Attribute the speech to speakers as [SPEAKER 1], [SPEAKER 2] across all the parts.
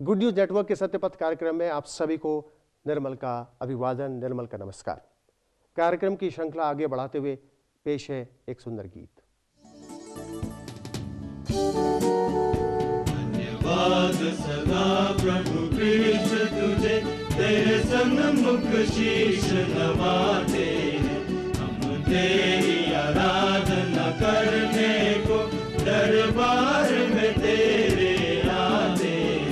[SPEAKER 1] Good news network के सत्यपथ कार्यक्रम में आप सभी को निर्मल का अभिवादन, निर्मल का नमस्कार। कार्यक्रम की श्रृंखला आगे बढ़ाते हुए पेश है एक सुंदर गीत।
[SPEAKER 2] धन्यवाद सदा प्रभु कृष्ण तुझे, तेरे सन्मुख शीश नवाते हैं। हम तेरी आराधना करने को दरबार में तेरे आते हैं।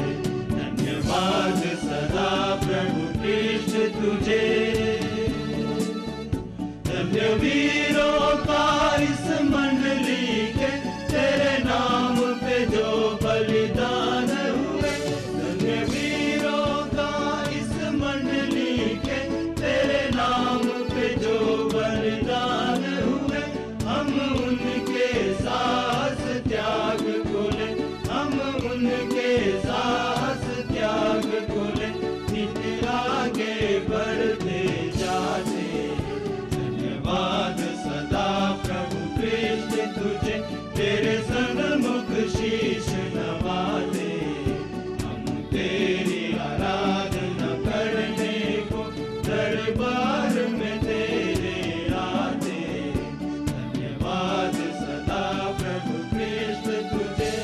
[SPEAKER 2] धन्यवाद सदा प्रभु कृष्ण तुझे। धन्य वीरों का इस मंडली के, तेरे नाम पे जो बलिदान हुए। धन्य वीरों का इस मंडली के, तेरे नाम पे जो बलिदान हुए। हम उनके साहस त्याग को ले, हम उनके साहस त्याग को ले, नित्य आगे बढ़ते जाते। धन्यवाद सदा प्रभु कृष्ण तुझे, तेरे सन्मुख शीश नवाते। हम तेरी आराधना करने को दरबार में तेरे आते। धन्यवाद सदा प्रभु कृष्ण तुझे।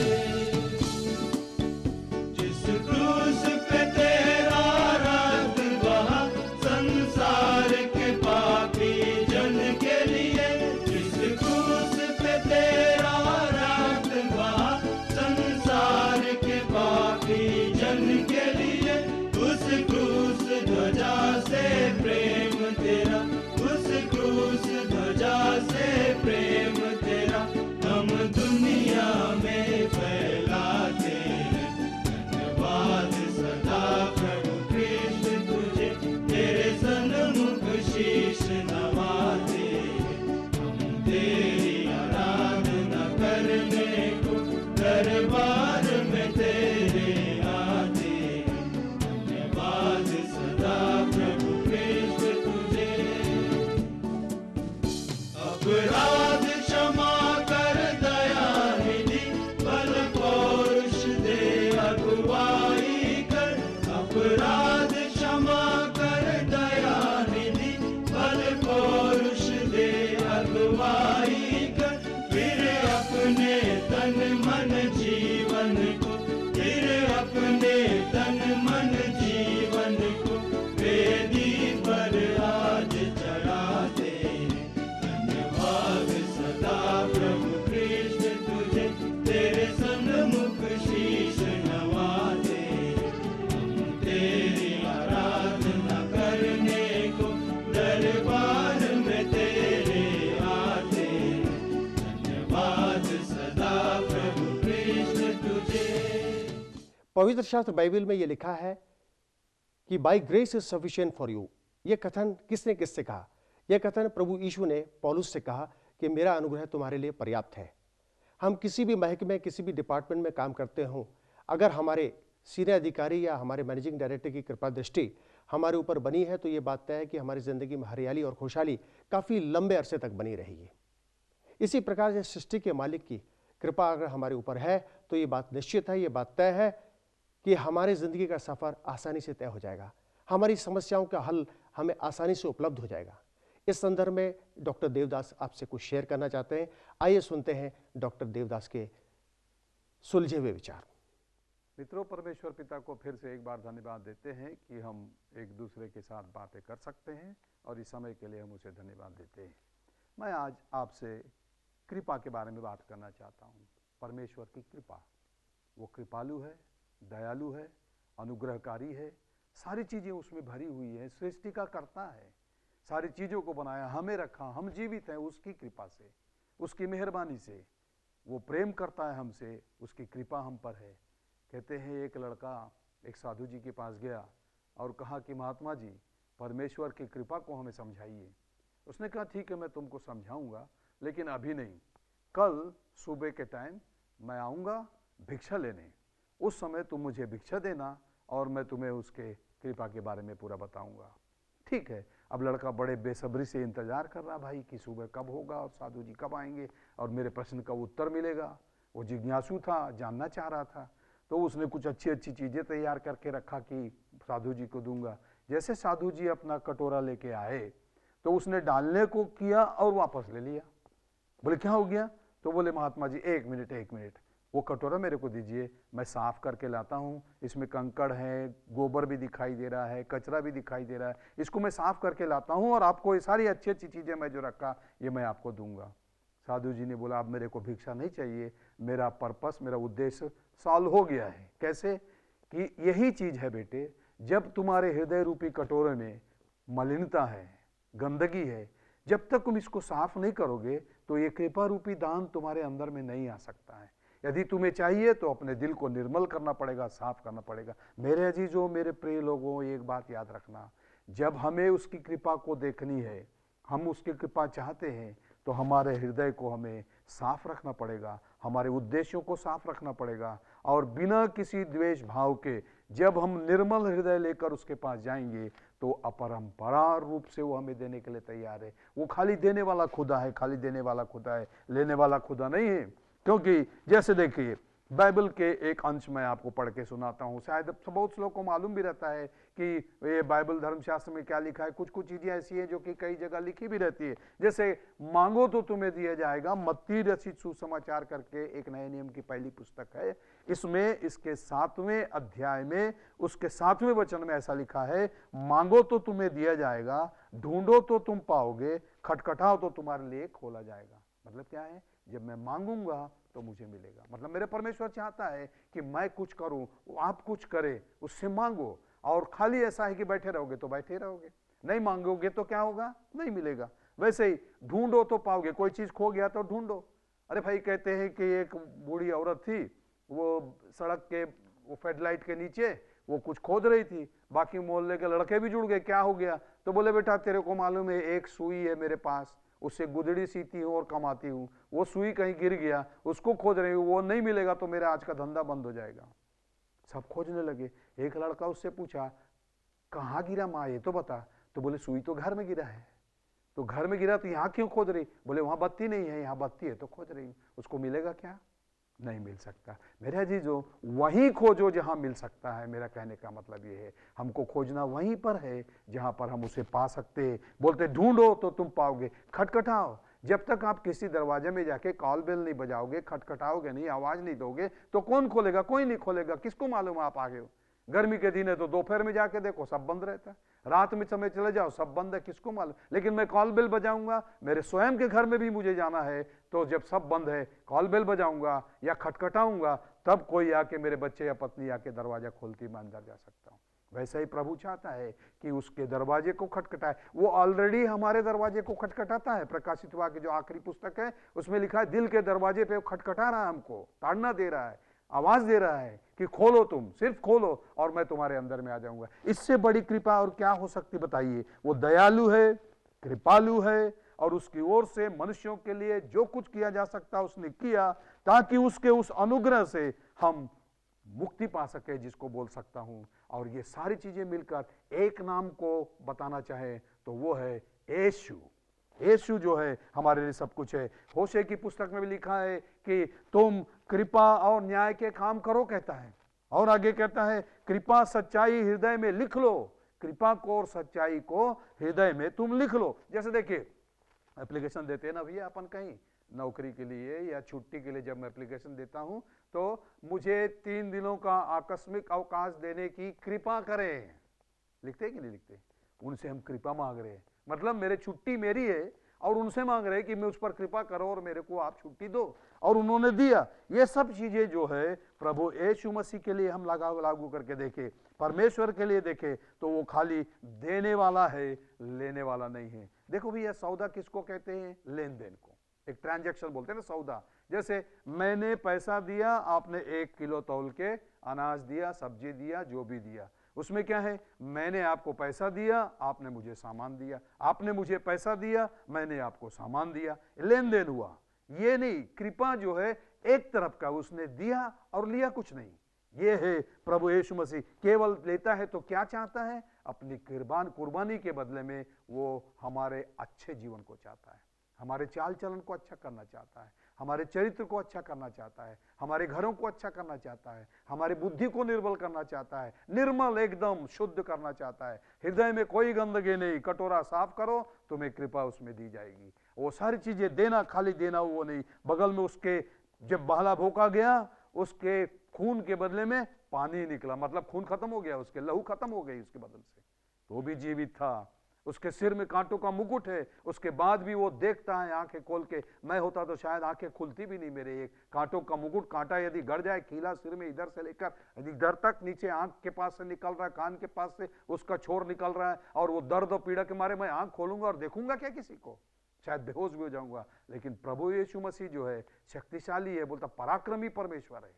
[SPEAKER 2] जिस क्रूस पे तेरा रक्त बहा, संसार के पापी जन के लिए। जिस क्रूस पे तेरा रक्त बहा, संसार के पापी जन के लिए। उस क्रूस ध्वजा से प्रेम तेरा, उस क्रूस ध्वजा से प्रेम तेरा, हम दुनिया में फैलाते हैं। धन्यवाद सदा प्रभु कृष्ण तुझे, तेरे सन्मुख शीश नवाते। हम तेरी आराधना करने को दरबार में तेरे आते। धन्यवाद सदा प्रभु कृष्ण तुझे। अपराध क्षमा कर दया निधि, बल पौरुष दे अगुवाई कर। अपराध क्षमा कर दया निधि, बल पौरुष दे अगुवाई कर। फिर अपने तन मन जीवन को, फिर अपने तन मन जीवन को वेदी पर आज चढ़ाते। धन्यवाद सदा प्रभु कृष्ण तुझे, तेरे सन्मुख शीश नवाते। हम तेरी आराधना करने को दरबार में तेरे आते। धन्यवाद सदा प्रभु कृष्ण तुझे।
[SPEAKER 1] पवित्र शास्त्र बाइबल में यह लिखा है कि by grace is sufficient for you. यह कथन किसने किससे कहा? यह कथन प्रभु यीशु ने पौलुस से कहा कि मेरा अनुग्रह तुम्हारे लिए पर्याप्त है। हम किसी भी महकमे, किसी भी डिपार्टमेंट में काम करते हों, अगर हमारे सीनियर अधिकारी या हमारे मैनेजिंग डायरेक्टर की कृपा दृष्टि हमारे ऊपर बनी है तो ये बात तय है कि हमारी जिंदगी में हरियाली और खुशहाली काफी लंबे अरसे तक बनी रहेगी। इसी प्रकार से सृष्टि के मालिक की कृपा अगर हमारे ऊपर है तो ये बात निश्चित है, ये बात तय है कि हमारे जिंदगी का सफर आसानी से तय हो जाएगा। हमारी समस्याओं का हल हमें आसानी से उपलब्ध हो जाएगा। इस संदर्भ में डॉक्टर देवदास आपसे कुछ शेयर करना चाहते हैं। आइए सुनते हैं डॉक्टर देवदास के सुलझे हुए विचार।
[SPEAKER 3] मित्रों, परमेश्वर पिता को फिर से एक बार धन्यवाद देते हैं कि हम एक दूसरे के साथ बातें कर सकते हैं और इस समय के लिए हम उसे धन्यवाद देते हैं। मैं आज आपसे कृपा के बारे में बात करना चाहता हूँ। परमेश्वर की कृपा, वो कृपालु है, दयालु है, अनुग्रहकारी है, सारी चीज़ें उसमें भरी हुई हैं। सृष्टि का कर्ता है, सारी चीज़ों को बनाया, हमें रखा, हम जीवित हैं उसकी कृपा से, उसकी मेहरबानी से। वो प्रेम करता है हमसे, उसकी कृपा हम पर है। कहते हैं एक लड़का एक साधु जी के पास गया और कहा कि महात्मा जी, परमेश्वर की कृपा को हमें समझाइए। उसने कहा ठीक है, मैं तुमको समझाऊंगा, लेकिन अभी नहीं, कल सुबह के टाइम मैं आऊँगा भिक्षा लेने, उस समय तुम मुझे भिक्षा देना और मैं तुम्हें उसके कृपा के बारे में पूरा बताऊंगा। ठीक है। अब लड़का बड़े बेसब्री से इंतजार कर रहा भाई कि सुबह कब होगा और साधु जी कब आएंगे और मेरे प्रश्न का उत्तर मिलेगा। वो जिज्ञासु था, जानना चाह रहा था। तो उसने कुछ अच्छी अच्छी चीज़ें तैयार करके रखा कि साधु जी को दूंगा। जैसे साधु जी अपना कटोरा लेके आए तो उसने डालने को किया और वापस ले लिया। बोले क्या हो गया? तो बोले महात्मा जी एक मिनट, वो कटोरा मेरे को दीजिए, मैं साफ करके लाता हूँ, इसमें कंकड़ है, गोबर भी दिखाई दे रहा है, कचरा भी दिखाई दे रहा है, इसको मैं साफ करके लाता हूँ और आपको ये सारी अच्छी अच्छी चीज़ें मैं जो रखा ये मैं आपको दूंगा। साधु जी ने बोला अब मेरे को भिक्षा नहीं चाहिए, मेरा पर्पस, मेरा उद्देश्य सॉल्व हो गया है। कैसे? कि यही चीज़ है बेटे, जब तुम्हारे हृदय रूपी कटोरे में मलिनता है, गंदगी है, जब तक तुम इसको साफ नहीं करोगे तो ये कृपा रूपी दान तुम्हारे अंदर में नहीं आ सकता है। यदि तुम्हें चाहिए तो अपने दिल को निर्मल करना पड़ेगा, साफ करना पड़ेगा। मेरे अजीजों, मेरे प्रिय लोगों, एक बात याद रखना, जब हमें उसकी कृपा को देखनी है, हम उसकी कृपा चाहते हैं, तो हमारे हृदय को हमें साफ रखना पड़ेगा, हमारे उद्देश्यों को साफ रखना पड़ेगा, और बिना किसी द्वेष भाव के जब हम निर्मल हृदय लेकर उसके पास जाएंगे तो अपरंपरार रूप से वो हमें देने के लिए तैयार है। वो खाली देने वाला खुदा है, खाली देने वाला खुदा है, लेने वाला खुदा नहीं है। क्योंकि जैसे देखिए, बाइबल के एक अंश में आपको पढ़ के सुनाता हूँ, शायद बहुत लोगों को मालूम भी रहता है कि ये बाइबल धर्मशास्त्र में क्या लिखा है। कुछ कुछ चीज़ें ऐसी हैं जो कि कई जगह लिखी भी रहती है। जैसे मांगो तो तुम्हें दिया जाएगा, मत्ती रचित सुसमाचार करके एक नए नियम की पहली पुस्तक है, इसमें इसके 7वें अध्याय में उसके 7वें वचन में ऐसा लिखा है, मांगो तो तुम्हें दिया जाएगा, ढूंढो तो तुम पाओगे, खटखटाओ तो तुम्हारे लिए खोला जाएगा। मतलब क्या है? जब मैं मांगूंगा तो मुझे मिलेगा। मतलब मेरे परमेश्वर चाहता है कि मैं कुछ करूं, आप कुछ करें, उससे मांगो। और खाली ऐसा है कि बैठे रहोगे तो बैठे रहोगे, नहीं मांगोगे तो क्या होगा? नहीं मिलेगा। वैसे ही ढूंढो तो पाओगे, कोई चीज खो गया तो ढूंढो। अरे भाई, कहते हैं कि एक बूढ़ी औरत थी, वो सड़क के वो फेडलाइट के नीचे वो कुछ खोद रही थी, बाकी मोहल्ले के लड़के भी जुड़ गए। क्या हो गया? तो बोले बेटा तेरे को मालूम है एक सुई है मेरे पास, उससे गुदड़ी सीती हूँ और कमाती हूँ, वो सुई कहीं गिर गया, उसको खोज रही हूँ, वो नहीं मिलेगा तो मेरा आज का धंधा बंद हो जाएगा। सब खोजने लगे। एक लड़का उससे पूछा, कहाँ गिरा माँ, ये तो बता। तो बोले सुई तो घर में गिरा है। तो घर में गिरा तो यहाँ क्यों खोज रही? बोले वहां बत्ती नहीं है, यहाँ बत्ती है तो खोज रही हूँ। उसको मिलेगा क्या? नहीं मिल सकता। मेरे अजीजों, वहीं खोजो जहां मिल सकता है। मेरा कहने का मतलब ये है, हमको खोजना वहीं पर है जहां पर हम उसे पा सकते हैं। बोलते ढूंढो तो तुम पाओगे, खटखटाओ। जब तक आप किसी दरवाजे में जाके कॉल बेल नहीं बजाओगे, खटखटाओगे नहीं, आवाज नहीं दोगे, तो कौन खोलेगा? कोई नहीं खोलेगा। किसको मालूम आप आगे हो? गर्मी के दिन है तो दोपहर में जाके देखो सब बंद रहता है, रात में समय चले जाओ सब बंद है, किसको मालूम? लेकिन मैं कॉल बेल बजाऊंगा, मेरे स्वयं के घर में भी मुझे जाना है, तो जब सब बंद है कॉल बेल बजाऊंगा या खटखटाऊंगा, तब कोई आके, मेरे बच्चे या पत्नी आके दरवाजा खोलती मैं अंदर जा सकता हूँ। वैसा ही प्रभु चाहता है कि उसके दरवाजे को खटखटाए। वो ऑलरेडी हमारे दरवाजे को खटखटाता है। प्रकाशित वाक्य जो आखिरी पुस्तक है उसमें लिखा है, दिल के दरवाजे पे खटखटा रहा है, हमको ताड़ना दे रहा है, आवाज दे रहा है कि खोलो, तुम सिर्फ खोलो और मैं तुम्हारे अंदर में आ जाऊंगा। इससे बड़ी कृपा और क्या हो सकती बताइए? वो दयालु है, कृपालु है, और उसकी ओर से मनुष्यों के लिए जो कुछ किया जा सकता उसने किया, ताकि उसके उस अनुग्रह से हम मुक्ति पा सके, जिसको बोल सकता हूं। और ये सारी चीजें मिलकर एक नाम को बताना चाहे तो वो है यीशु। यीशु जो है हमारे लिए सब कुछ है। होशे की पुस्तक में भी लिखा है कि तुम कृपा और न्याय के काम करो, कहता है। और आगे कहता है, कृपा सच्चाई हृदय में लिख लो। कृपा को और सच्चाई को हृदय में तुम लिख लो। जैसे देखिए, एप्लीकेशन देते हैं ना भैया अपन कहीं नौकरी के लिए या छुट्टी के लिए, जब मैं एप्लीकेशन देता हूं तो मुझे 3 दिनों का आकस्मिक अवकाश देने की कृपा करें, लिखते हैं कि नहीं लिखते? उनसे हम कृपा मांग रहे हैं, मतलब मेरे छुट्टी मेरी है और उनसे मांग रहे हैं कि मैं उस पर कृपा करो और मेरे को आप छुट्टी दो, और उन्होंने दिया। ये सब चीजें जो है प्रभु यीशु मसीह के लिए हम लागू करके देखें, परमेश्वर के लिए देखें, तो वो खाली देने वाला है, लेने वाला नहीं है। देखो भैया, सौदा किसको कहते हैं? लेन देन को, एक ट्रांजैक्शन बोलते हैं ना, सौदा। जैसे मैंने पैसा दिया, आपने 1 किलो तौल के अनाज दिया, सब्जी दिया, जो भी दिया, उसमें क्या है? मैंने आपको पैसा दिया, आपने मुझे सामान दिया, आपने मुझे पैसा दिया, मैंने आपको सामान दिया, लेन देन हुआ। ये नहीं, कृपा जो है एक तरफ का, उसने दिया और लिया कुछ नहीं। ये है प्रभु यीशु मसीह। केवल लेता है तो क्या चाहता है? अपनी कुर्बानी के बदले में वो हमारे अच्छे जीवन को चाहता है, हमारे चाल चलन को अच्छा करना चाहता है, हमारे चरित्र को अच्छा करना चाहता है, हमारे घरों को अच्छा करना चाहता है, हमारी बुद्धि को निर्मल करना चाहता है, निर्मल एकदम शुद्ध करना चाहता है। हृदय में कोई गंदगी नहीं, कटोरा साफ करो, तुम्हें कृपा उसमें दी जाएगी। वो सारी चीजें देना, खाली देना वो नहीं। बगल में उसके जब बहला भोंका गया, उसके खून के बदले में पानी निकला, मतलब खून खत्म हो गया, उसके लहू खत्म हो गई उसके बदल से, तो भी जीवित था। उसके सिर में कांटों का मुकुट है, उसके बाद भी वो देखता है आंखें खोल के। मैं होता तो शायद आंखें खुलती भी नहीं मेरे। एक कांटों का मुकुट, कांटा यदि गड़ जाए, कीला सिर में इधर से लेकर इधर तक, नीचे आंख के पास से निकल रहा है, कान के पास से उसका छोर निकल रहा है, और वो दर्द और पीड़ा के मारे मैं आंख खोलूंगा और देखूंगा क्या किसी को? शायद बेहोश भी हो जाऊंगा। लेकिन प्रभु यीशु मसीह जो है शक्तिशाली है, बोलता पराक्रमी परमेश्वर है,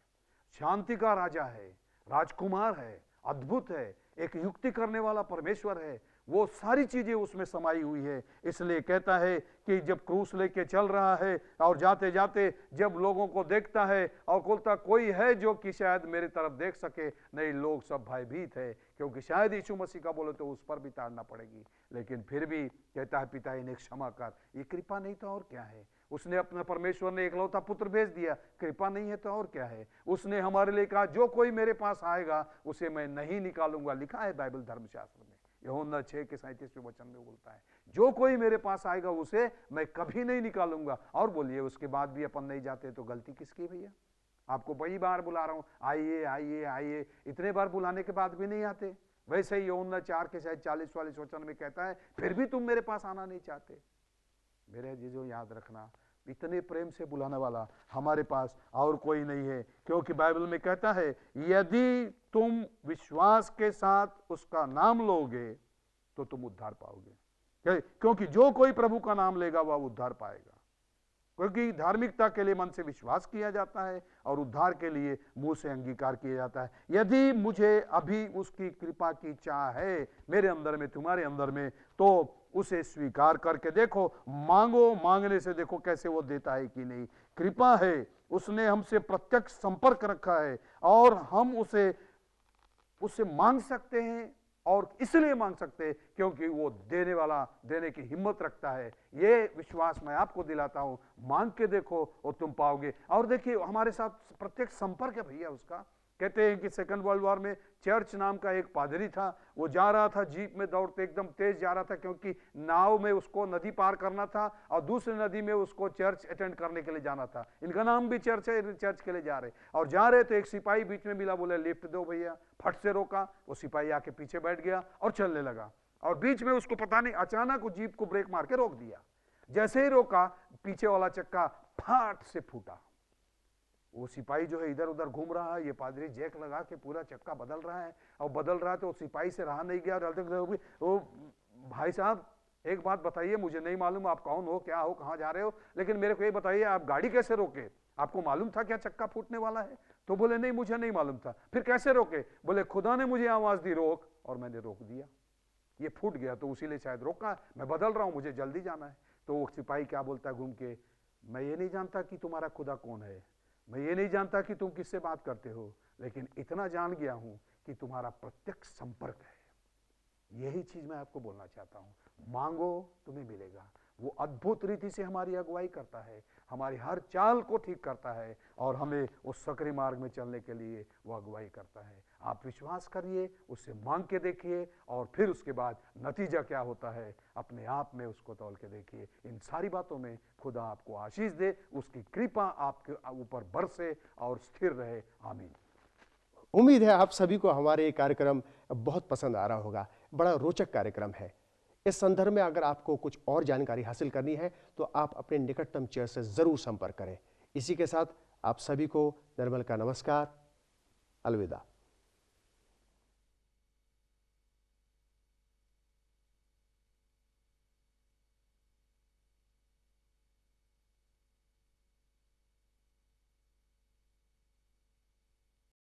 [SPEAKER 3] शांति का राजा है, राजकुमार है, अद्भुत है, एक युक्ति करने वाला परमेश्वर है। वो सारी चीजें उसमें समाई हुई है। इसलिए कहता है कि जब क्रूस लेके चल रहा है और जाते जाते जब लोगों को देखता है और बोलता कोई है जो कि शायद मेरी तरफ देख सके, नहीं, लोग सब भयभीत है, क्योंकि शायद यीशु मसीह का बोले तो उस पर भी ताड़ना पड़ेगी। लेकिन फिर भी कहता है पिता इन्हें क्षमा कर। ये कृपा नहीं तो और क्या है? उसने अपना, परमेश्वर ने एकलौता पुत्र भेज दिया, कृपा नहीं है तो और क्या है? उसने हमारे लिए कहा जो कोई मेरे पास आएगा उसे मैं नहीं निकालूंगा। लिखा है बाइबल धर्मशास्त्र में, यूहन्ना 6:37 वचन में बोलता है, जो कोई मेरे पास आएगा उसे मैं कभी नहीं निकालूंगा। और बोलिए उसके बाद भी अपन नहीं जाते तो गलती किसकी भैया? आपको कई बार बुला रहा हूं, आइए आइए आइए, इतने बार बुलाने के बाद भी नहीं आते। वैसे ही यूहन्ना 4:40 वचन में कहता है फिर भी तुम मेरे पास आना नहीं चाहते। मेरे जीजो याद रखना, इतने प्रेम से बुलाने वाला हमारे पास और कोई नहीं है, क्योंकि बाइबल में कहता है यदि तुम विश्वास के साथ उसका नाम लोगे तो तुम उद्धार पाओगे। क्योंकि जो कोई प्रभु का नाम लेगा वह उद्धार पाएगा, क्योंकि धार्मिकता के लिए मन से विश्वास किया जाता है और उद्धार के लिए मुंह से अंगीकार किया जाता है। यदि मुझे अभी उसकी कृपा की चाह है मेरे अंदर में, तुम्हारे अंदर में, तो उसे स्वीकार करके देखो, मांगो, मांगने से देखो कैसे वो देता है कि नहीं। कृपा है, उसने हमसे प्रत्यक्ष संपर्क रखा है और हम उसे मांग सकते हैं, और इसलिए मांग सकते हैं क्योंकि वो देने वाला, देने की हिम्मत रखता है। ये विश्वास मैं आपको दिलाता हूं, मांग के देखो और तुम पाओगे। और देखिए हमारे साथ प्रत्यक्ष संपर्क है भैया उसका। कहते हैं कि सेकंड वर्ल्ड वॉर में चर्च नाम का एक पादरी था, वो जा रहा था जीप में दौड़ते, एकदम तेज जा रहा था, क्योंकि नाव में उसको नदी पार करना था और दूसरी नदी में उसको चर्च अटेंड करने के लिए जाना था। इनका नाम भी चर्च है, चर्च के लिए जा रहे और जा रहे तो एक सिपाही बीच में मिला, बोले लिफ्ट दो भैया। फट से रोका, वो सिपाही आके पीछे बैठ गया और चलने लगा, और बीच में उसको पता नहीं अचानक वो जीप को ब्रेक मार के रोक दिया। जैसे ही रोका, पीछे वाला चक्का फाट से फूटा। वो सिपाही जो है इधर उधर घूम रहा है, ये पादरी जैक लगा के पूरा चक्का बदल रहा है, और बदल रहा है तो सिपाही से रहा नहीं गया। वो भाई साहब एक बात बताइए, मुझे नहीं मालूम आप कौन हो, क्या हो, कहाँ जा रहे हो, लेकिन मेरे को ये बताइए आप गाड़ी कैसे रोके? आपको मालूम था क्या चक्का फूटने वाला है? तो बोले नहीं, मुझे नहीं मालूम था। फिर कैसे रोके? बोले खुदा ने मुझे आवाज दी रोक, और मैंने रोक दिया। ये फूट गया तो उसी लिए शायद रोका, मैं बदल रहा हूं, मुझे जल्दी जाना है। तो वो सिपाही क्या बोलता है घूम के, मैं ये नहीं जानता कि तुम्हारा खुदा कौन है, मैं ये नहीं जानता कि तुम किससे बात करते हो, लेकिन इतना जान गया हूं कि तुम्हारा प्रत्यक्ष संपर्क है। यही चीज मैं आपको बोलना चाहता हूं। मांगो तुम्हें मिलेगा। वो अद्भुत रीति से हमारी अगुवाई करता है, हमारी हर चाल को ठीक करता है और हमें उस सकरी मार्ग में चलने के लिए वो अगुवाई करता है। आप विश्वास करिए, उससे मांग के देखिए, और फिर उसके बाद नतीजा क्या होता है अपने आप में उसको तौल के देखिए। इन सारी बातों में खुदा आपको आशीष दे, उसकी कृपा आपके ऊपर बरसे और स्थिर रहे। आमीन।
[SPEAKER 1] उम्मीद है आप सभी को हमारे ये कार्यक्रम बहुत पसंद आ रहा होगा। बड़ा रोचक कार्यक्रम है। इस संदर्भ में अगर आपको कुछ और जानकारी हासिल करनी है तो आप अपने निकटतम चर्च से जरूर संपर्क करें। इसी के साथ आप सभी को निर्मल का नमस्कार। अलविदा।